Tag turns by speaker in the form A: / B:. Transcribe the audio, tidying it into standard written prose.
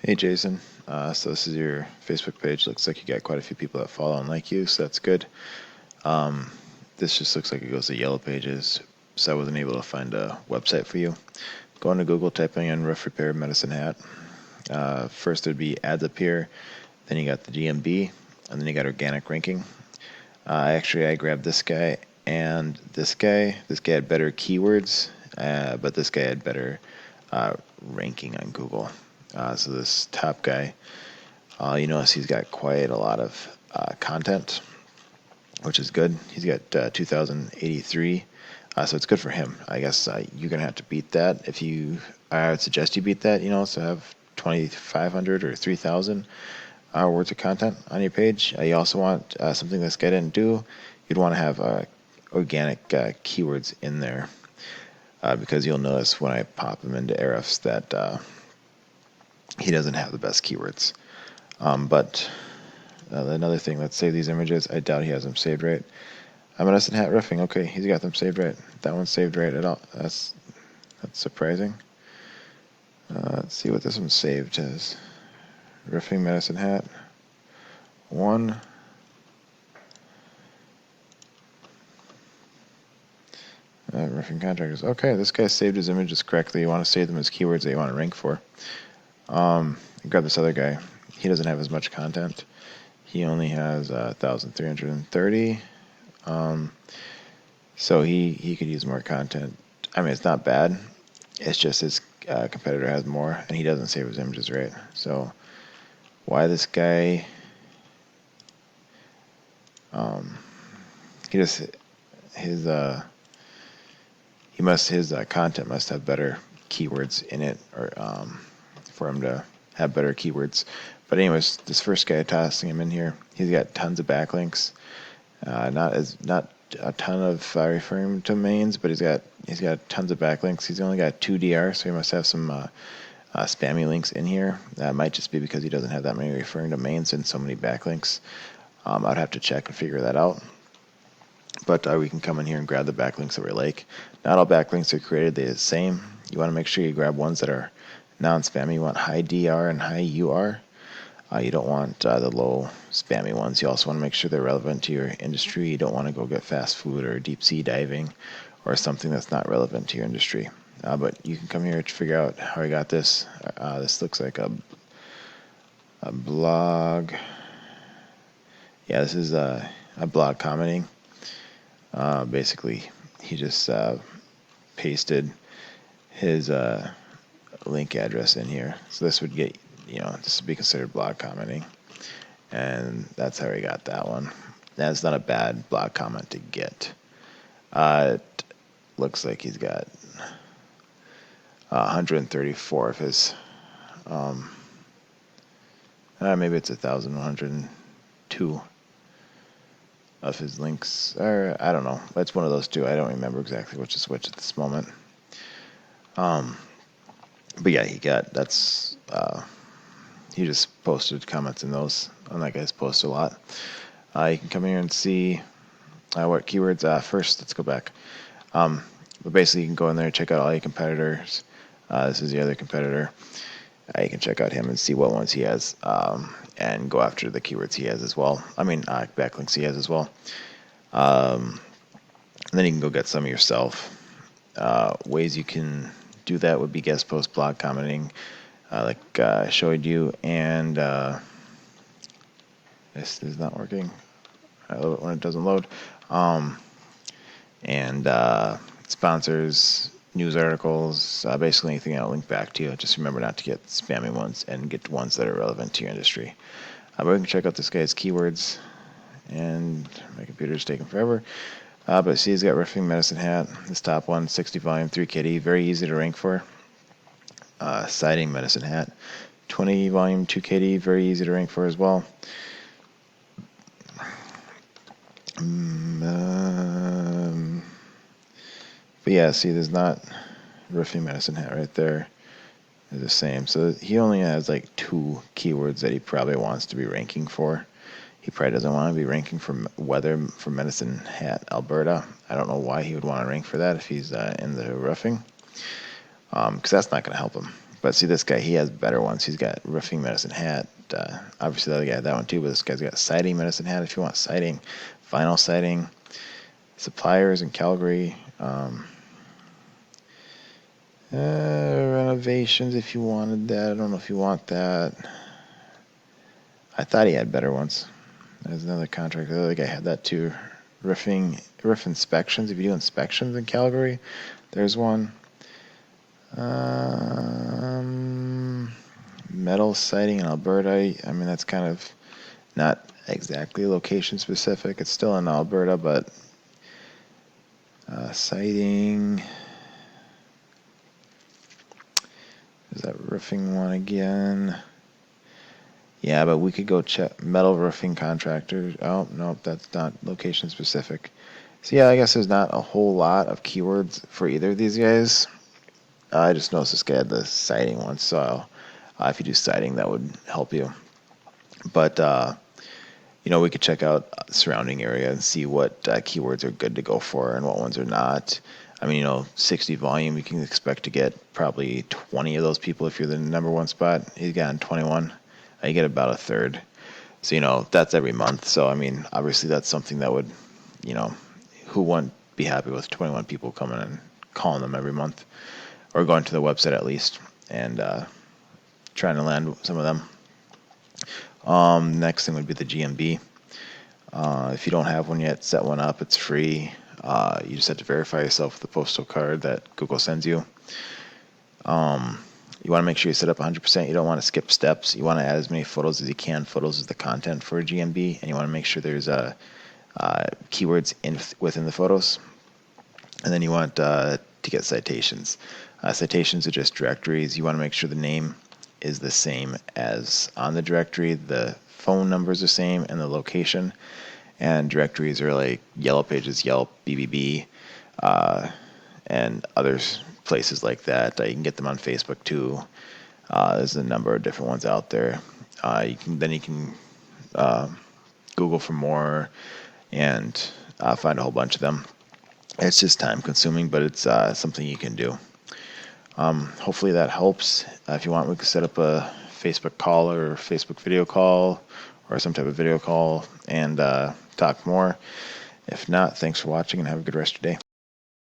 A: Hey Jason, so this is your Facebook page. Looks like you got quite a few people that follow and like you, so that's good. Um, this just looks like it goes to Yellow Pages, so I wasn't able to find a website for you. Go into Google, typing in Rough Repair Medicine Hat. First there'd be ads up here, then you got the GMB, and then you got organic ranking. Actually, I grabbed this guy and this guy. This guy had better keywords, but this guy had better ranking on Google. So this top guy, you notice he's got quite a lot of content, which is good. He's got 2,083, so it's good for him. I guess you're gonna have to beat that. If you, I would suggest you beat that. So have 2,500 or 3,000 words of content on your page. You also want something this guy didn't do. You'd want to have organic keywords in there because you'll notice when I pop him into Ahrefs that he doesn't have the best keywords. But another thing, let's save these images. I doubt he has them saved right. Medicine Hat Riffing. Okay, he's got them saved right. That one's saved right at all. That's surprising. Let's see what this one's saved as. Riffing Medicine Hat 1. Riffing contractors. Okay, this guy saved his images correctly. You want to save them as keywords that you want to rank for. Grab this other guy. He doesn't have as much content. He only has 1,330. So he could use more content. I mean, it's not bad. It's just his competitor has more, and he doesn't save his images right. So why this guy? He just his his content must have better keywords in it, or for him to have better keywords. But anyways, this first guy, tossing him in here, he's got tons of backlinks. Not a ton of referring domains, but he's got tons of backlinks. He's only got 2 DR, so he must have some spammy links in here. That might just be because he doesn't have that many referring domains and so many backlinks. I'd have to check and figure that out. But we can come in here and grab the backlinks that we like. Not all backlinks are created the same. You want to make sure you grab ones that are non-spammy. You want high DR and high UR. You don't want the low spammy ones. You also want to make sure they're relevant to your industry. You don't want to go get fast food or deep sea diving or something that's not relevant to your industry. But you can come here to figure out how I got this. This looks like a blog. Yeah, this is a blog commenting. Basically, he just pasted his link address in here. So this would get, this would be considered blog commenting. And that's how he got that one. That's not a bad blog comment to get. It looks like he's got 134 of his, maybe it's 1,102 of his links, or I don't know. It's one of those two. I don't remember exactly which is which at this moment. But yeah, he just posted comments in those, and that guy's posted a lot. You can come here and see what keywords. First, let's go back. But basically, you can go in there and check out all your competitors. This is the other competitor. You can check out him and see what ones he has, and go after the keywords he has as well. I mean, backlinks he has as well. And then you can go get some yourself. Ways you can do that would be guest post, blog commenting, like I showed you, and this is not working. I love it when it doesn't load. And sponsors, news articles, basically anything that'll link back to you. Just remember not to get spammy ones and get ones that are relevant to your industry. But we can check out this guy's keywords, and my computer's taking forever. But see, he's got Riffing Medicine Hat, this top one, 60 volume, 3 kitty, very easy to rank for. Siding Medicine Hat, 20 volume, 2 kitty, very easy to rank for as well. But yeah, see, there's not Riffing Medicine Hat right there. They're the same. So he only has like 2 keywords that he probably wants to be ranking for. He probably doesn't want to be ranking for weather for Medicine Hat, Alberta. I don't know why he would want to rank for that if he's in the roofing, because that's not going to help him. But see, this guy, he has better ones. He's got roofing, medicine hat. Obviously, the other guy had that one too, but this guy's got siding, medicine hat. If you want siding, vinyl siding, suppliers in Calgary, renovations if you wanted that. I don't know if you want that. I thought he had better ones. There's another contract. The other guy had that too. Roof inspections. If you do inspections in Calgary, there's one. Metal siding in Alberta. I mean, that's kind of not exactly location specific. It's still in Alberta, but siding. Is that roofing one again? Yeah, but we could go check metal roofing contractor. Oh, no, that's not location specific. So yeah, I guess there's not a whole lot of keywords for either of these guys. I just noticed this guy had the siding one, so if you do siding, that would help you. But we could check out surrounding area and see what keywords are good to go for and what ones are not. I mean, 60 volume, you can expect to get probably 20 of those people if you're the number one spot. He's gotten 21. You get about a third. So, that's every month. So, I mean, obviously that's something that would, who wouldn't be happy with 21 people coming and calling them every month or going to the website at least and trying to land some of them. Next thing would be the GMB. If you don't have one yet, set one up. It's free. You just have to verify yourself with the postal card that Google sends you. You want to make sure you set up 100%. You don't want to skip steps. You want to add as many photos as you can. Photos is the content for a GMB, and you want to make sure there's keywords within the photos. And then you want to get citations. Citations are just directories. You want to make sure the name is the same as on the directory. The phone number is the same, and the location. And directories are like Yellow Pages, Yelp, BBB, and others. Places like that. You can get them on Facebook too. There's a number of different ones out there. You can Google for more and find a whole bunch of them. It's just time consuming, but it's something you can do. Hopefully that helps. If you want, we can set up a Facebook call or Facebook video call or some type of video call and talk more. If not, thanks for watching and have a good rest of your day.